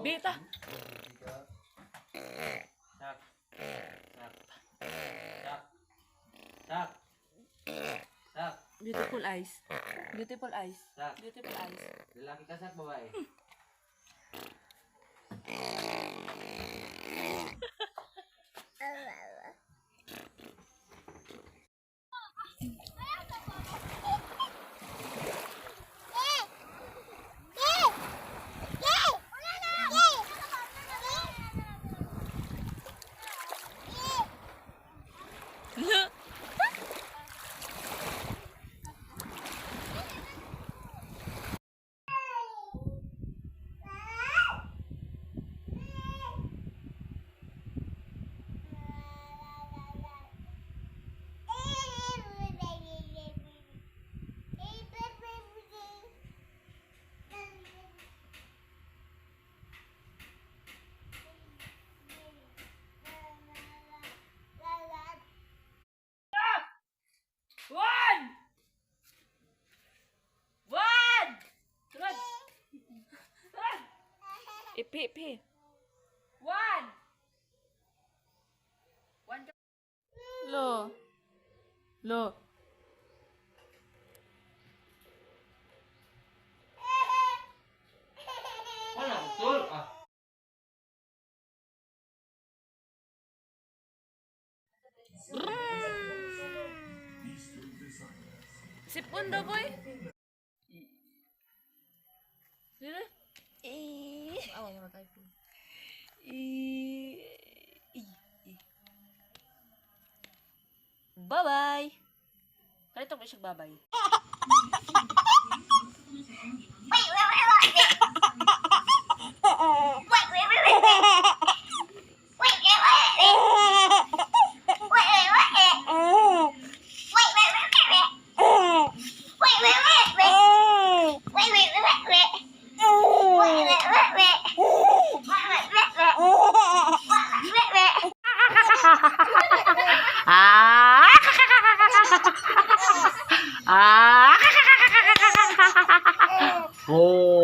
Beta. Sak. Sak. Sak. Sak. Sak. Beautiful eyes. Beautiful eyes. Sak. Beautiful eyes. Lalaki ka, sak, babae. One! One! Sunod! Sunod! Ipi. One! One ka. Lo. Wala, betul. Ah. Sipon daw, boy. Dito. Awa mo na tayo po. Bye-bye. Kalito ko siya bye-bye. Oh.